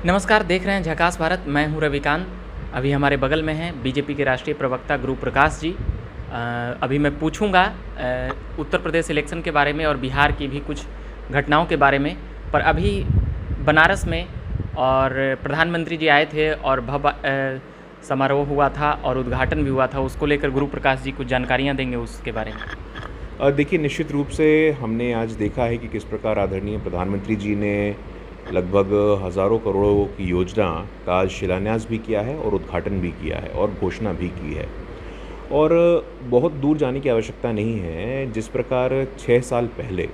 नमस्कार, देख रहे हैं झकास भारत। मैं हूं रविकांत। अभी हमारे बगल में हैं बीजेपी के राष्ट्रीय प्रवक्ता गुरु प्रकाश जी। अभी मैं पूछूंगा उत्तर प्रदेश इलेक्शन के बारे में और बिहार की भी कुछ घटनाओं के बारे में। पर अभी बनारस में और प्रधानमंत्री जी आए थे और भव्य समारोह हुआ था और उद्घाटन भी हुआ था। उसको लेकर गुरु प्रकाश जी कुछ जानकारियाँ देंगे उसके बारे में। देखिए, निश्चित रूप से हमने आज देखा है कि किस प्रकार आदरणीय प्रधानमंत्री जी ने लगभग हज़ारों करोड़ों की योजना का आज शिलान्यास भी किया है और उद्घाटन भी किया है और घोषणा भी की है। और बहुत दूर जाने की आवश्यकता नहीं है। जिस प्रकार 6 साल पहले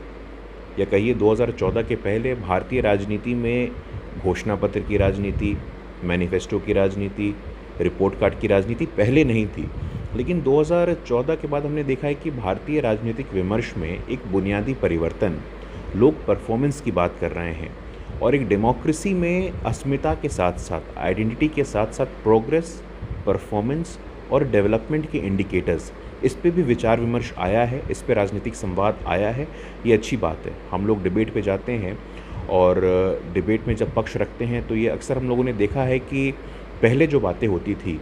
या कहिए 2014 के पहले भारतीय राजनीति में घोषणा पत्र की राजनीति, मैनिफेस्टो की राजनीति, रिपोर्ट कार्ड की राजनीति पहले नहीं थी, लेकिन 2014 के बाद हमने देखा है कि भारतीय राजनीतिक विमर्श में एक बुनियादी परिवर्तन, लोग परफॉर्मेंस की बात कर रहे हैं और एक डेमोक्रेसी में अस्मिता के साथ साथ, आइडेंटिटी के साथ साथ प्रोग्रेस, परफॉर्मेंस और डेवलपमेंट के इंडिकेटर्स, इस पे भी विचार विमर्श आया है, इस पे राजनीतिक संवाद आया है। ये अच्छी बात है। हम लोग डिबेट पे जाते हैं और डिबेट में जब पक्ष रखते हैं तो ये अक्सर हम लोगों ने देखा है कि पहले जो बातें होती थी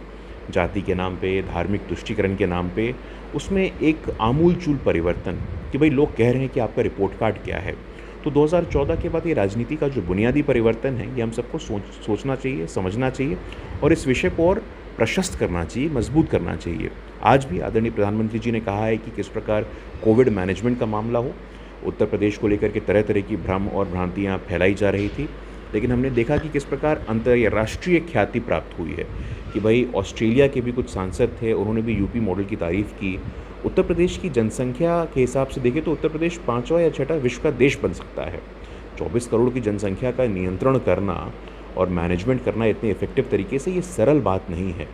जाति के नाम पे, धार्मिक तुष्टीकरण के नाम पे, उसमें एक आमूल-चूल परिवर्तन कि भाई लोग कह रहे हैं कि आपका रिपोर्ट कार्ड क्या है। तो 2014 के बाद ये राजनीति का जो बुनियादी परिवर्तन है, ये हम सबको सोचना चाहिए, समझना चाहिए और इस विषय को और प्रशस्त करना चाहिए, मजबूत करना चाहिए। आज भी आदरणीय प्रधानमंत्री जी ने कहा है कि किस प्रकार कोविड मैनेजमेंट का मामला हो, उत्तर प्रदेश को लेकर के तरह तरह की भ्रम और भ्रांतियाँ फैलाई जा रही थी, लेकिन हमने देखा कि किस प्रकार अंतर्राष्ट्रीय ख्याति प्राप्त हुई है कि भाई ऑस्ट्रेलिया के भी कुछ सांसद थे, उन्होंने भी यूपी मॉडल की तारीफ़ की। उत्तर प्रदेश की जनसंख्या के हिसाब से देखें तो उत्तर प्रदेश 5वां या 6वां विश्व का देश बन सकता है। 24 करोड़ की जनसंख्या का नियंत्रण करना और मैनेजमेंट करना इतने इफ़ेक्टिव तरीके से, ये सरल बात नहीं है।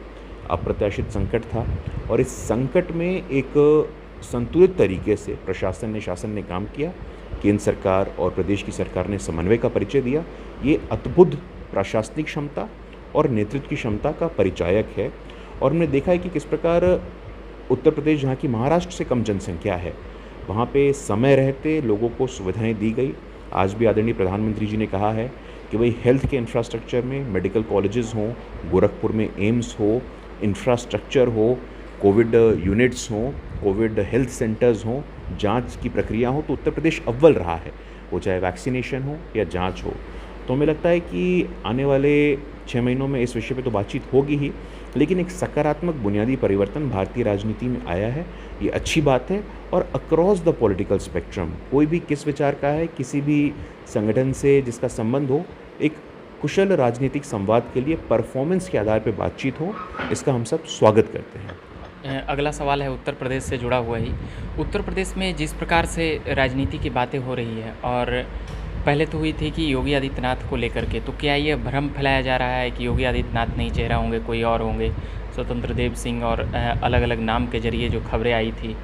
अप्रत्याशित संकट था और इस संकट में एक संतुलित तरीके से प्रशासन ने, शासन ने काम किया। केंद्र सरकार और प्रदेश की सरकार ने समन्वय का परिचय दिया। ये अद्भुत प्रशासनिक क्षमता और नेतृत्व की क्षमता का परिचायक है। और हमने देखा है कि किस प्रकार उत्तर प्रदेश, जहाँ की महाराष्ट्र से कम जनसंख्या है, वहाँ पे समय रहते लोगों को सुविधाएं दी गई। आज भी आदरणीय प्रधानमंत्री जी ने कहा है कि भाई हेल्थ के इंफ्रास्ट्रक्चर में मेडिकल कॉलेजेस हों, गोरखपुर में एम्स हो, इंफ्रास्ट्रक्चर हो, कोविड यूनिट्स हों, कोविड हेल्थ सेंटर्स हों, जांच की प्रक्रिया हो, तो उत्तर प्रदेश अव्वल रहा है, वो चाहे वैक्सीनेशन हो या जांच हो। तो हमें लगता है कि आने वाले 6 महीनों में इस विषय पे तो बातचीत होगी ही, लेकिन एक सकारात्मक बुनियादी परिवर्तन भारतीय राजनीति में आया है, ये अच्छी बात है। और अक्रॉस द पॉलिटिकल स्पेक्ट्रम, कोई भी किस विचार का है, किसी भी संगठन से जिसका संबंध हो, एक कुशल राजनीतिक संवाद के लिए परफॉर्मेंस के आधार पर बातचीत हो, इसका हम सब स्वागत करते हैं। अगला सवाल है उत्तर प्रदेश से जुड़ा हुआ ही। उत्तर प्रदेश में जिस प्रकार से राजनीति की बातें हो रही है और पहले तो हुई थी कि योगी आदित्यनाथ को लेकर के, तो क्या ये भ्रम फैलाया जा रहा है कि योगी आदित्यनाथ नहीं चेहरा होंगे, कोई और होंगे, स्वतंत्र देव सिंह और अलग अलग नाम के जरिए जो खबरें आई थी।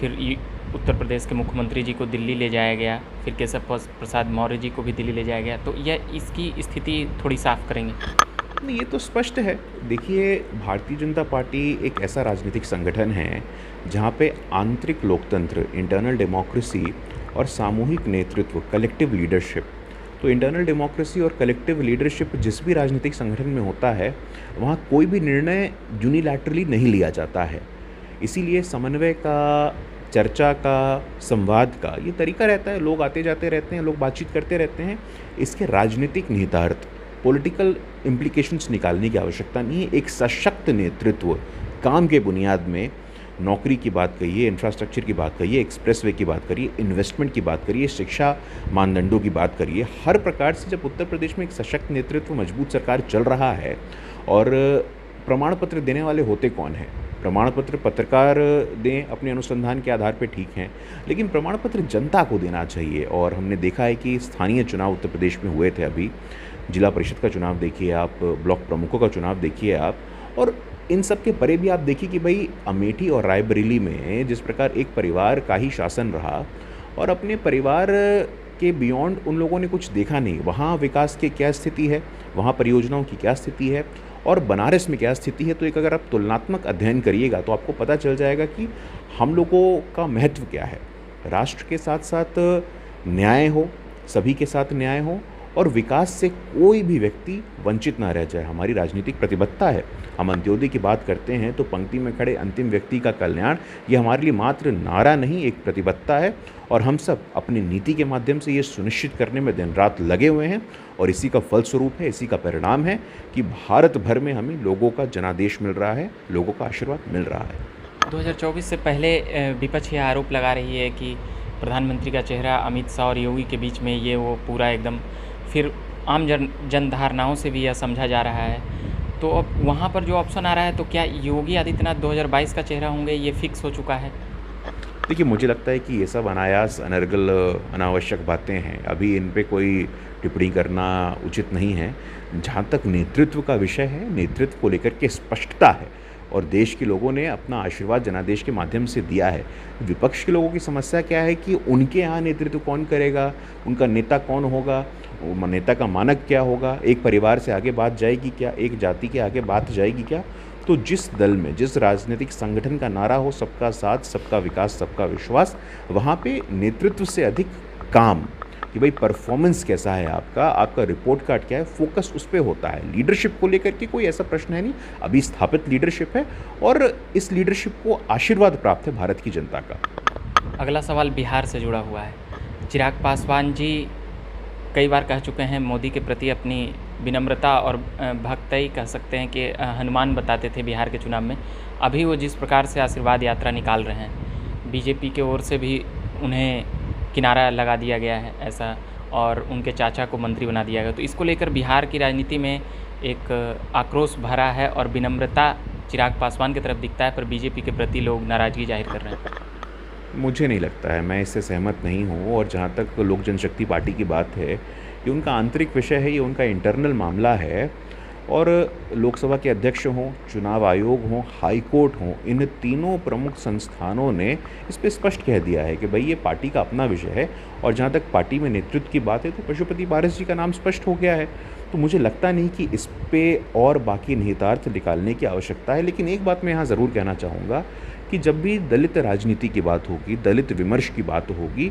फिर उत्तर प्रदेश के मुख्यमंत्री जी को दिल्ली ले जाया गया, फिर केशव प्रसाद मौर्य जी को भी दिल्ली ले जाया गया। तो यह इसकी स्थिति थोड़ी साफ करेंगे? नहीं, ये तो स्पष्ट है। देखिए, भारतीय जनता पार्टी एक ऐसा राजनीतिक संगठन है जहाँ पे आंतरिक लोकतंत्र, इंटरनल डेमोक्रेसी और सामूहिक नेतृत्व, कलेक्टिव लीडरशिप, तो इंटरनल डेमोक्रेसी और कलेक्टिव लीडरशिप जिस भी राजनीतिक संगठन में होता है, वहाँ कोई भी निर्णय यूनिलैटरली नहीं लिया जाता है। इसीलिए समन्वय का, चर्चा का, संवाद का ये तरीका रहता है। लोग आते जाते रहते हैं, लोग बातचीत करते रहते हैं। इसके राजनीतिक निहितार्थ, पॉलिटिकल इम्प्लीकेशंस निकालने की आवश्यकता नहीं है। एक सशक्त नेतृत्व, काम के बुनियाद में नौकरी की बात करिए, इंफ्रास्ट्रक्चर की बात करिए, एक्सप्रेसवे की बात करिए, इन्वेस्टमेंट की बात करिए, शिक्षा मानदंडों की बात करिए, हर प्रकार से जब उत्तर प्रदेश में एक सशक्त नेतृत्व, मजबूत सरकार चल रहा है। और प्रमाण पत्र देने वाले होते कौन हैं? प्रमाण पत्र पत्रकार दें अपने अनुसंधान के आधार पर, ठीक हैं, लेकिन प्रमाण पत्र जनता को देना चाहिए। और हमने देखा है कि स्थानीय चुनाव उत्तर प्रदेश में हुए थे अभी, जिला परिषद का चुनाव देखिए आप, ब्लॉक प्रमुखों का चुनाव देखिए आप, और इन सब के परे भी आप देखिए कि भाई अमेठी और रायबरेली में जिस प्रकार एक परिवार का ही शासन रहा और अपने परिवार के बियॉन्ड उन लोगों ने कुछ देखा नहीं। वहाँ विकास की क्या स्थिति है, वहाँ परियोजनाओं की क्या स्थिति है और बनारस में क्या स्थिति है, तो एक अगर आप तुलनात्मक अध्ययन करिएगा तो आपको पता चल जाएगा कि हम लोगों का महत्व क्या है। राष्ट्र के साथ साथ न्याय हो, सभी के साथ न्याय हो और विकास से कोई भी व्यक्ति वंचित ना रह जाए, हमारी राजनीतिक प्रतिबद्धता है। हम अंत्योदय की बात करते हैं तो पंक्ति में खड़े अंतिम व्यक्ति का कल्याण, ये हमारे लिए मात्र नारा नहीं, एक प्रतिबद्धता है और हम सब अपनी नीति के माध्यम से ये सुनिश्चित करने में दिन रात लगे हुए हैं और इसी का फलस्वरूप है, इसी का परिणाम है कि भारत भर में हमें लोगों का जनादेश मिल रहा है, लोगों का आशीर्वाद मिल रहा है। 2024 से पहले विपक्ष यह आरोप लगा रही है कि प्रधानमंत्री का चेहरा अमित शाह और योगी के बीच में ये वो पूरा एकदम, फिर आम जनधारणाओं से भी यह समझा जा रहा है। तो अब वहाँ पर जो ऑप्शन आ रहा है, तो क्या योगी आदित्यनाथ 2022 का चेहरा होंगे, ये फिक्स हो चुका है? देखिए, मुझे लगता है कि ये सब अनायास, अनर्गल, अनावश्यक बातें हैं। अभी इन पे कोई टिप्पणी करना उचित नहीं है। जहाँ तक नेतृत्व का विषय है, नेतृत्व को लेकर के स्पष्टता है और देश के लोगों ने अपना आशीर्वाद जनादेश के माध्यम से दिया है। विपक्ष के लोगों की समस्या क्या है कि उनके यहाँ नेतृत्व कौन करेगा, उनका नेता कौन होगा, नेता का मानक क्या होगा, एक परिवार से आगे बात जाएगी क्या, एक जाति के आगे बात जाएगी क्या। तो जिस दल में, जिस राजनीतिक संगठन का नारा हो सबका साथ, सबका विकास, सबका विश्वास, वहाँ पे नेतृत्व से अधिक काम कि भाई परफॉर्मेंस कैसा है आपका, आपका रिपोर्ट कार्ड क्या है, फोकस उस पर होता है। लीडरशिप को लेकर के कोई ऐसा प्रश्न है नहीं, अभी स्थापित लीडरशिप है और इस लीडरशिप को आशीर्वाद प्राप्त है भारत की जनता का। अगला सवाल बिहार से जुड़ा हुआ है। चिराग पासवान जी कई बार कह चुके हैं मोदी के प्रति अपनी विनम्रता और भक्ति, कह सकते हैं कि हनुमान बताते थे बिहार के चुनाव में। अभी वो जिस प्रकार से आशीर्वाद यात्रा निकाल रहे हैं, बीजेपी के ओर से भी उन्हें किनारा लगा दिया गया है ऐसा, और उनके चाचा को मंत्री बना दिया गया। तो इसको लेकर बिहार की राजनीति में एक आक्रोश भरा है और विनम्रता चिराग पासवान की तरफ दिखता है, पर बीजेपी के प्रति लोग नाराज़गी जाहिर कर रहे हैं। मुझे नहीं लगता है, मैं इससे सहमत नहीं हूँ। और जहाँ तक लोक जनशक्ति पार्टी की बात है, ये उनका आंतरिक विषय है, ये उनका इंटरनल मामला है। और लोकसभा के अध्यक्ष हों, चुनाव आयोग हों, हाई कोर्ट हों, इन तीनों प्रमुख संस्थानों ने इस पे स्पष्ट कह दिया है कि भाई ये पार्टी का अपना विषय है। और जहाँ तक पार्टी में नेतृत्व की बात है तो पशुपति पारस जी का नाम स्पष्ट हो गया है। तो मुझे लगता नहीं कि इस पे और बाकी निहितार्थ निकालने की आवश्यकता है। लेकिन एक बात मैं यहाँ ज़रूर कहना चाहूँगा कि जब भी दलित राजनीति की बात होगी, दलित विमर्श की बात होगी,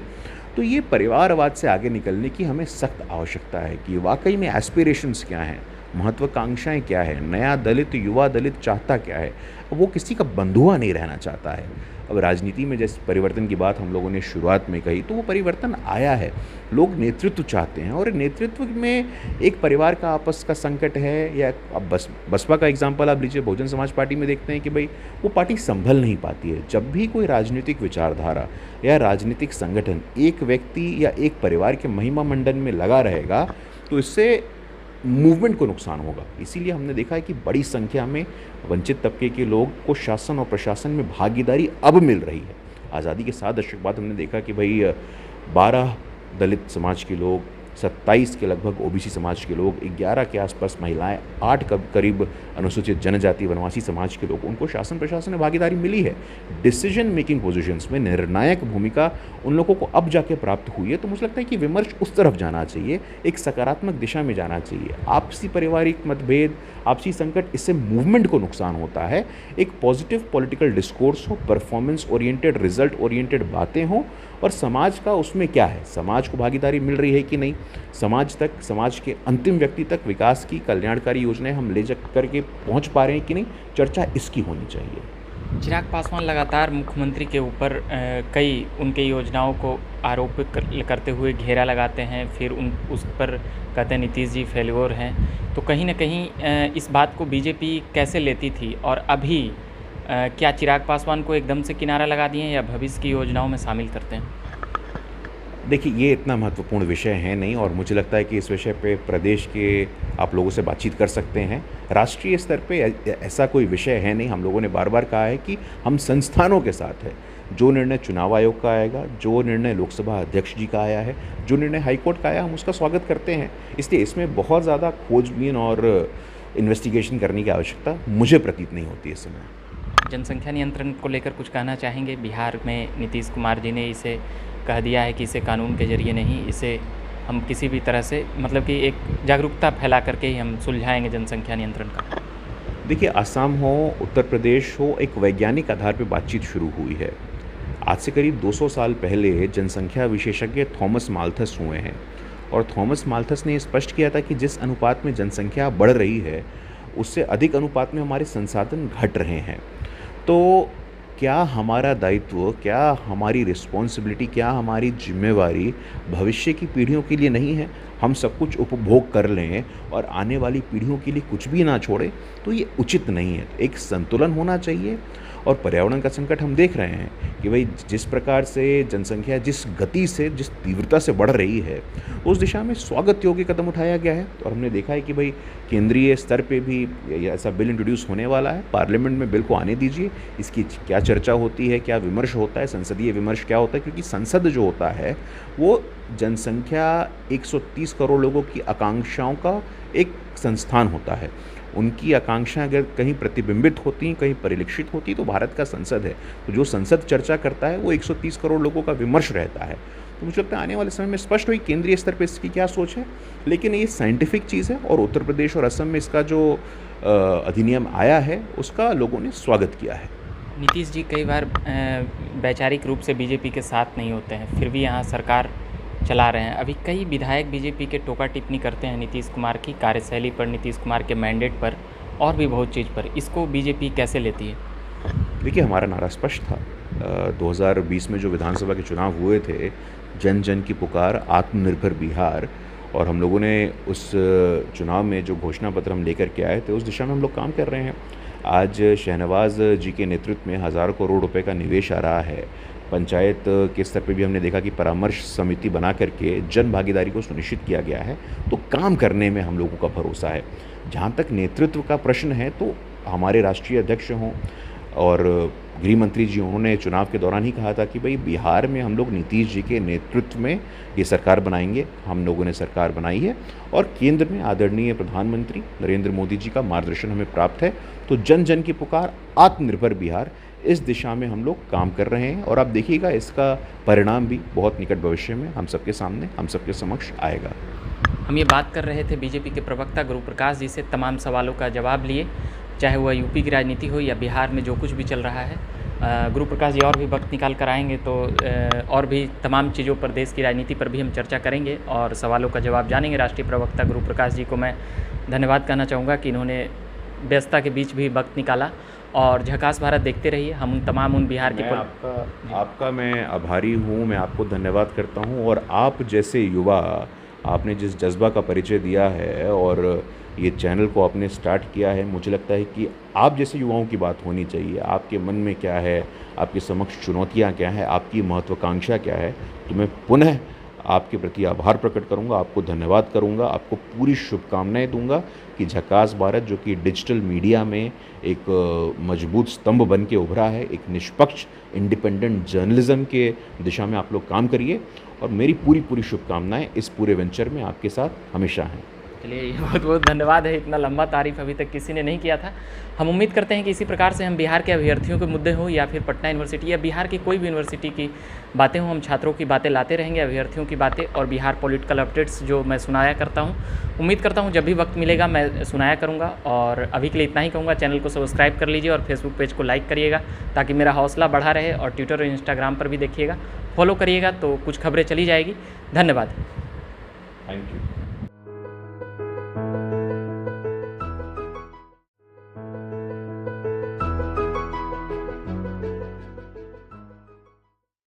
तो ये परिवारवाद से आगे निकलने की हमें सख्त आवश्यकता है कि वाकई में एस्पिरेशंस क्या हैं, महत्वाकांक्षाएं क्या है, नया दलित, युवा दलित चाहता क्या है। वो किसी का बंधुआ नहीं रहना चाहता है। अब राजनीति में जैसे परिवर्तन की बात हम लोगों ने शुरुआत में कही, तो वो परिवर्तन आया है। लोग नेतृत्व चाहते हैं और नेतृत्व में एक परिवार का आपस का संकट है। या अब बसपा का एग्जाम्पल आप लीजिए, बहुजन समाज पार्टी में देखते हैं कि भाई वो पार्टी संभल नहीं पाती है। जब भी कोई राजनीतिक विचारधारा या राजनीतिक संगठन एक व्यक्ति या एक परिवार के महिमा मंडन में लगा रहेगा तो इससे मूवमेंट को नुकसान होगा। इसीलिए हमने देखा है कि बड़ी संख्या में वंचित तबके के लोग को शासन और प्रशासन में भागीदारी अब मिल रही है। आज़ादी के 7 दशक बाद हमने देखा कि भाई 12 दलित समाज के लोग, 27 के लगभग ओबीसी समाज के लोग, 11 के आसपास महिलाएं, 8 करीब अनुसूचित जनजाति वनवासी समाज के लोग, उनको शासन प्रशासन में भागीदारी मिली है। डिसीजन मेकिंग पोजीशंस में निर्णायक भूमिका उन लोगों को अब जाके प्राप्त हुई है। तो मुझे लगता है कि विमर्श उस तरफ जाना चाहिए, एक सकारात्मक दिशा में जाना चाहिए। आपसी पारिवारिक मतभेद, आपसी संकट, इससे मूवमेंट को नुकसान होता है। एक पॉजिटिव पॉलिटिकल डिस्कोर्स हो, परफॉर्मेंस ओरिएंटेड, रिजल्ट ओरिएंटेड बातें हों और समाज का उसमें क्या है, समाज को भागीदारी मिल रही है कि नहीं, समाज तक, समाज के अंतिम व्यक्ति तक विकास की कल्याणकारी योजनाएं हम ले जा करके पहुंच पा रहे हैं कि नहीं, चर्चा इसकी होनी चाहिए। चिराग पासवान लगातार मुख्यमंत्री के ऊपर कई उनके योजनाओं को आरोपित करते हुए घेरा लगाते हैं, फिर उस पर कहते हैं नीतीश जी फेल्योर हैं। तो कहीं ना कहीं इस बात को बीजेपी कैसे लेती थी और अभी क्या चिराग पासवान को एकदम से किनारा लगा दिए हैं या भविष्य की योजनाओं में शामिल करते हैं? देखिए, ये इतना महत्वपूर्ण विषय है नहीं और मुझे लगता है कि इस विषय पे प्रदेश के आप लोगों से बातचीत कर सकते हैं। राष्ट्रीय स्तर पे ऐसा कोई विषय है नहीं। हम लोगों ने बार बार कहा है कि हम संस्थानों के साथ है। जो निर्णय चुनाव आयोग का आएगा, जो निर्णय लोकसभा अध्यक्ष जी का आया है, जो निर्णय हाईकोर्ट का आया, हम उसका स्वागत करते हैं। इसलिए इसमें बहुत ज़्यादा खोजबीन और इन्वेस्टिगेशन करने की आवश्यकता मुझे प्रतीत नहीं होती इस समय। जनसंख्या नियंत्रण को लेकर कुछ कहना चाहेंगे? बिहार में नीतीश कुमार जी ने इसे कह दिया है कि इसे कानून के जरिए नहीं, इसे हम किसी भी तरह से, मतलब कि एक जागरूकता फैला करके ही हम सुलझाएंगे जनसंख्या नियंत्रण का। देखिए, असम हो, उत्तर प्रदेश हो, एक वैज्ञानिक आधार पर बातचीत शुरू हुई है। आज से करीब 200 साल पहले जनसंख्या विशेषज्ञ थॉमस माल्थस हुए हैं और थॉमस माल्थस ने स्पष्ट किया था कि जिस अनुपात में जनसंख्या बढ़ रही है उससे अधिक अनुपात में हमारे संसाधन घट रहे हैं। तो क्या हमारा दायित्व, क्या हमारी रिस्पॉन्सिबिलिटी, क्या हमारी जिम्मेवारी भविष्य की पीढ़ियों के लिए नहीं है? हम सब कुछ उपभोग कर लें और आने वाली पीढ़ियों के लिए कुछ भी ना छोड़ें, तो ये उचित नहीं है। एक संतुलन होना चाहिए। और पर्यावरण का संकट हम देख रहे हैं कि भाई जिस प्रकार से जनसंख्या जिस गति से, जिस तीव्रता से बढ़ रही है, उस दिशा में स्वागत योग्य कदम उठाया गया है। और हमने देखा है कि भाई केंद्रीय स्तर पे भी ऐसा बिल इंट्रोड्यूस होने वाला है। पार्लियामेंट में बिल को आने दीजिए, इसकी क्या चर्चा होती है, क्या विमर्श होता है, संसदीय विमर्श क्या होता है, क्योंकि संसद जो होता है वो जनसंख्या 130 करोड़ लोगों की आकांक्षाओं का एक संस्थान होता है। उनकी आकांक्षाएं अगर कहीं प्रतिबिंबित होती, कहीं परिलक्षित होती, तो भारत का संसद है। तो जो संसद चर्चा करता है वो 130 करोड़ लोगों का विमर्श रहता है। तो मुझे लगता है आने वाले समय में स्पष्ट हुई केंद्रीय स्तर पर इसकी क्या सोच है, लेकिन ये साइंटिफिक चीज़ है और उत्तर प्रदेश और असम में इसका जो अधिनियम आया है उसका लोगों ने स्वागत किया है। नीतीश जी कई बार वैचारिक रूप से बीजेपी के साथ नहीं होते हैं, फिर भी यहाँ सरकार चला रहे हैं। अभी कई विधायक बीजेपी के टोका टिप्पणी करते हैं नीतीश कुमार की कार्यशैली पर, नीतीश कुमार के मैंडेट पर और भी बहुत चीज़ पर। इसको बीजेपी कैसे लेती है? देखिए, हमारा नारा स्पष्ट था। 2020 में जो विधानसभा के चुनाव हुए थे, जन जन की पुकार, आत्मनिर्भर बिहार, और हम लोगों ने उस चुनाव में जो घोषणा पत्र हम लेकर के आए थे उस दिशा में हम लोग काम कर रहे हैं। आज शहनवाज जी के नेतृत्व में हज़ारों करोड़ रुपए का निवेश आ रहा है। पंचायत के स्तर पे भी हमने देखा कि परामर्श समिति बना करके जन भागीदारी को सुनिश्चित किया गया है। तो काम करने में हम लोगों का भरोसा है। जहाँ तक नेतृत्व का प्रश्न है, तो हमारे राष्ट्रीय अध्यक्ष हों और गृह मंत्री जी, उन्होंने चुनाव के दौरान ही कहा था कि भाई बिहार में हम लोग नीतीश जी के नेतृत्व में ये सरकार बनाएंगे। हम लोगों ने सरकार बनाई है और केंद्र में आदरणीय प्रधानमंत्री नरेंद्र मोदी जी का मार्गदर्शन हमें प्राप्त है। तो जन जन की पुकार, आत्मनिर्भर बिहार, इस दिशा में हम लोग काम कर रहे हैं और आप देखिएगा इसका परिणाम भी बहुत निकट भविष्य में हम सबके सामने, हम सबके समक्ष आएगा। हम ये बात कर रहे थे बीजेपी के प्रवक्ता गुरु प्रकाश जी से, तमाम सवालों का जवाब लिए, चाहे वह यूपी की राजनीति हो या बिहार में जो कुछ भी चल रहा है। गुरु प्रकाश जी और भी वक्त निकाल कर आएंगे तो और भी तमाम चीज़ों पर, देश की राजनीति पर भी हम चर्चा करेंगे और सवालों का जवाब जानेंगे। राष्ट्रीय प्रवक्ता गुरु प्रकाश जी को मैं धन्यवाद कहना चाहूँगा कि इन्होंने व्यस्तता के बीच भी वक्त निकाला। और झकास भारत देखते रहिए। हम तमाम उन बिहार के आपका मैं आभारी हूँ, मैं आपको धन्यवाद करता हूँ। और आप जैसे युवा, आपने जिस जज्बा का परिचय दिया है और ये चैनल को आपने स्टार्ट किया है, मुझे लगता है कि आप जैसे युवाओं की बात होनी चाहिए। आपके मन में क्या है, आपके समक्ष चुनौतियाँ क्या है, आपकी महत्वाकांक्षा क्या है। तो मैं पुनः आपके प्रति आभार प्रकट करूंगा, आपको धन्यवाद करूंगा, आपको पूरी शुभकामनाएं दूंगा कि झकास भारत, जो कि डिजिटल मीडिया में एक मजबूत स्तंभ बन के उभरा है, एक निष्पक्ष इंडिपेंडेंट जर्नलिज्म के दिशा में आप लोग काम करिए। और मेरी पूरी शुभकामनाएं इस पूरे वेंचर में आपके साथ हमेशा हैं। चलिए, बहुत बहुत धन्यवाद है। इतना लंबा तारीफ अभी तक किसी ने नहीं किया था। हम उम्मीद करते हैं कि इसी प्रकार से हम बिहार के अभ्यर्थियों के मुद्दे हों या फिर पटना यूनिवर्सिटी या बिहार की कोई भी यूनिवर्सिटी की बातें हों, हम छात्रों की बातें लाते रहेंगे, अभ्यर्थियों की बातें और बिहार पॉलिटिकल अपडेट्स जो मैं सुनाया करता हूं। उम्मीद करता हूं जब भी वक्त मिलेगा मैं सुनाया करूंगा। और अभी के लिए इतना ही कहूँगा। चैनल को सब्सक्राइब कर लीजिए और फेसबुक पेज को लाइक करिएगा ताकि मेरा हौसला बढ़ा रहे। और ट्विटर और इंस्टाग्राम पर भी देखिएगा, फॉलो करिएगा तो कुछ खबरें चली जाएगी। धन्यवाद। Thank you.